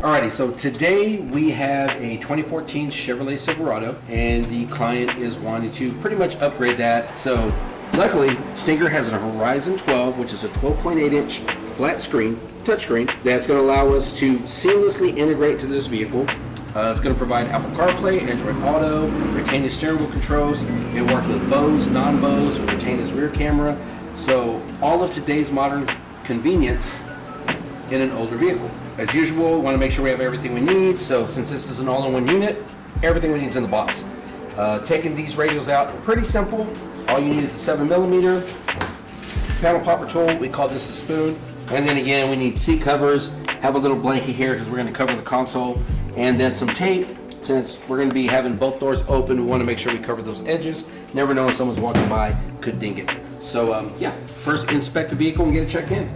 Alrighty, so today we have a 2014 Chevrolet Silverado, and the client is wanting to pretty much upgrade that. So luckily, Stinger has a Horizon 12, which is a 12.8-inch flat screen, touchscreen, that's going to allow us to seamlessly integrate to this vehicle. It's going to provide Apple CarPlay, Android Auto, retain his steering wheel controls. It works with Bose, non-Bose, retain his rear camera. So all of today's modern convenience in an older vehicle. As usual, want to make sure we have everything we need. So since this is an all-in-one unit, everything we need is in the box. Taking these radials out, pretty simple. All you need is a 7mm panel popper tool. We call this a spoon. And then again, we need seat covers. Have a little blanket here because we're going to cover the console. And then some tape. Since we're going to be having both doors open, we want to make sure we cover those edges. Never know when someone's walking by, could ding it. So yeah, first inspect the vehicle and get it checked in.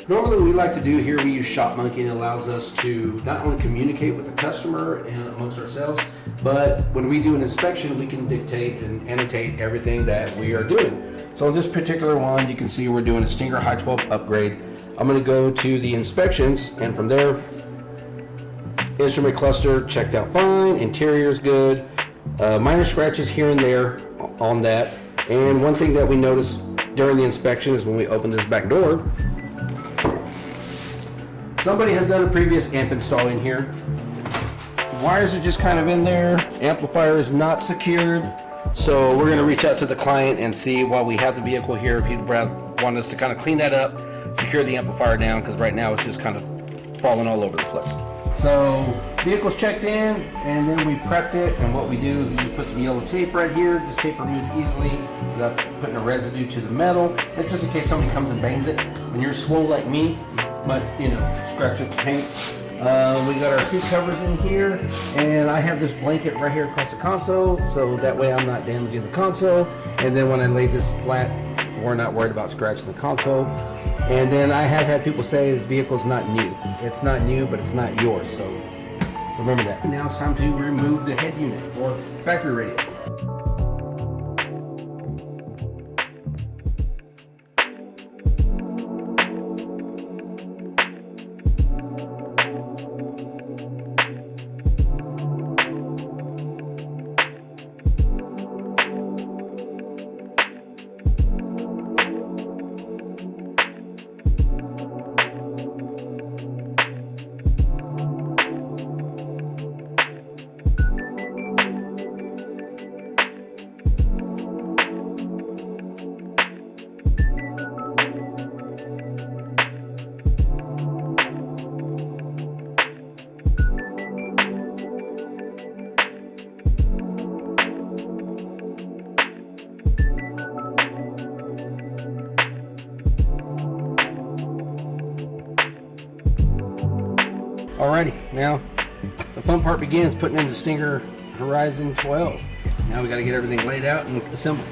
Normally what we like to do here, we use ShopMonkey, and it allows us to not only communicate with the customer and amongst ourselves, but when we do an inspection, we can dictate and annotate everything that we are doing. So in this particular one, you can see we're doing a Stinger High 12 upgrade. I'm going to go to the inspections, and from there, instrument cluster checked out fine, interior is good, minor scratches here and there on that. And one thing that we noticed during the inspection is when we open this back door, somebody has done a previous amp install in here. Wires are just kind of in there. Amplifier is not secured. So we're going to reach out to the client and see while we have the vehicle here if he'd want us to kind of clean that up, secure the amplifier down, because right now it's just kind of falling all over the place. So vehicle's checked in, and then we prepped it, and what we do is we just put some yellow tape right here. This tape removes easily without putting a residue to the metal. That's just in case somebody comes and bangs it. When you're swole like me, but you know, scratch it, paint. We got our seat covers in here, and I have this blanket right here across the console, so that way I'm not damaging the console. And then when I lay this flat, we're not worried about scratching the console. And then I have had people say the vehicle's not new. It's not new, but it's not yours, so remember that. Now it's time to remove the head unit or factory radio. Alrighty, now the fun part begins, putting in the Stinger Horizon 12. Now we got to get everything laid out and assembled.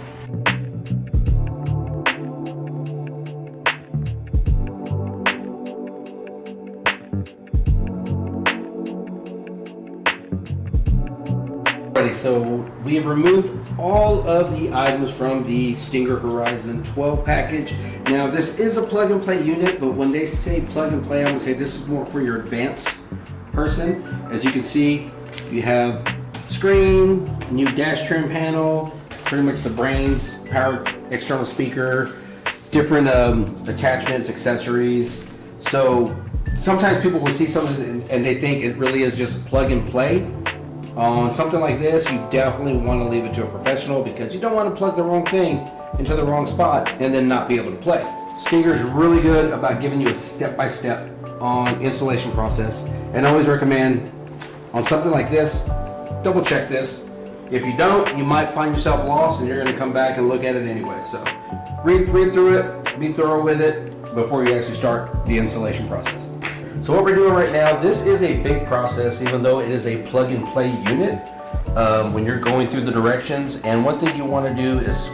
Alrighty, so we have removed all of the items from the Stinger Horizon 12 package. Now this is a plug and play unit, but when they say plug and play, I'm gonna say this is more for your advanced person. As you can see, you have screen, new dash trim panel, pretty much the brains, power external speaker, different attachments, accessories. So sometimes people will see something and they think it really is just plug and play. On something like this, you definitely want to leave it to a professional because you don't want to plug the wrong thing into the wrong spot and then not be able to play. Stinger's really good about giving you a step-by-step on installation process, and I always recommend on something like this, double check this. If you don't, you might find yourself lost and you're going to come back and look at it anyway. So read through it, be thorough with it before you actually start the installation process. So what we're doing right now, this is a big process, even though it is a plug and play unit. When you're going through the directions, and one thing you want to do is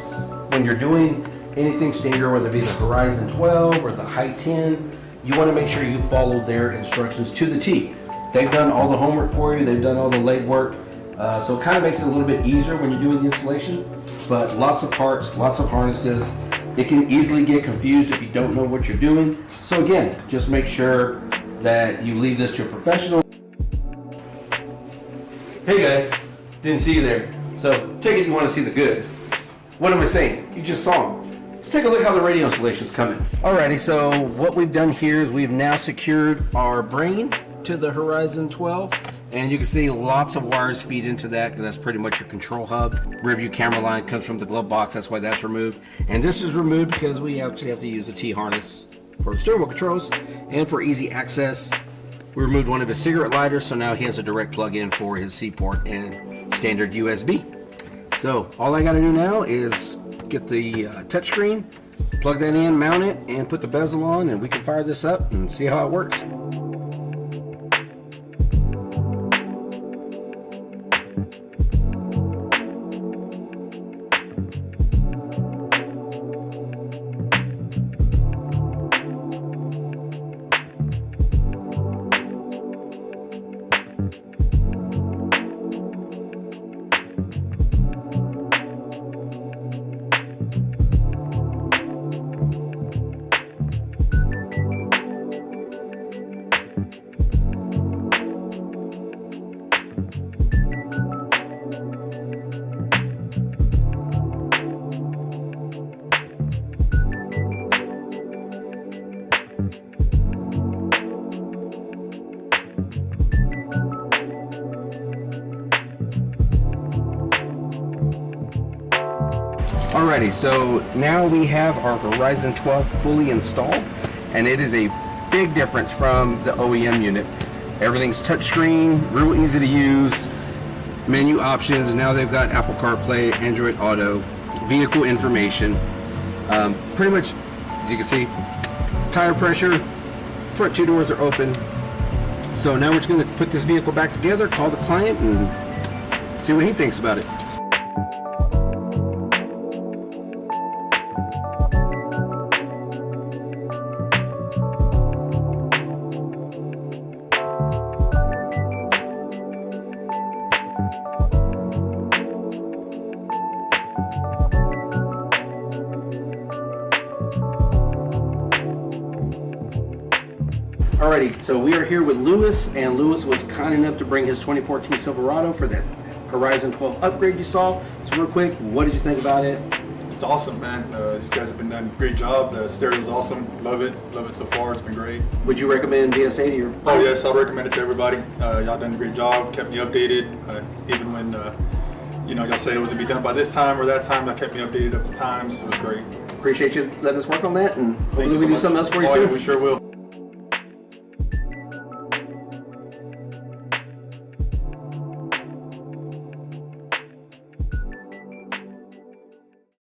when you're doing anything Stinger, whether it be the Horizon 12 or the High 10, you want to make sure you follow their instructions to the T. They've done all the homework for you, they've done all the legwork, so it kind of makes it a little bit easier when you're doing the installation. But lots of parts, lots of harnesses, It can easily get confused if you don't know what you're doing. So again, just make sure that you leave this to a professional. Hey guys, didn't see you there. So take it you want to see the goods. What am I saying? You just saw them. Let's take a look how the radio installation's coming. Alrighty, so what we've done here is we've now secured our brain to the Horizon 12. And you can see lots of wires feed into that, because that's pretty much your control hub. Rear view camera line comes from the glove box, that's why that's removed. And this is removed because we actually have to use a T-harness for the steering wheel controls. And for easy access, we removed one of his cigarette lighters, so now he has a direct plug-in for his C port and standard USB. So all I gotta do now is get the touchscreen, plug that in, mount it, and put the bezel on, and we can fire this up and see how it works. Alrighty, so now we have our Horizon 12 fully installed, and it is a big difference from the OEM unit. Everything's touchscreen, real easy to use, menu options. Now they've got Apple CarPlay, Android Auto, vehicle information. Pretty much, as you can see, tire pressure, front two doors are open. So now we're just going to put this vehicle back together, call the client, and see what he thinks about it. Alrighty, so we are here with Lewis, and Lewis was kind enough to bring his 2014 Silverado for that Horizon 12 upgrade you saw. So real quick, what did you think about it? It's awesome, man. These guys have been doing a great job. The stereo's awesome. Love it so far. It's been great. Would you recommend VSA to your? Oh yes, I recommend it to everybody. Y'all done a great job. Kept me updated, even when y'all said it was gonna be done by this time or that time. That kept me updated up to times. It was great. Appreciate you letting us work on that, and hopefully Thank you we so do much. something else for you Oh, soon. yeah, we sure will.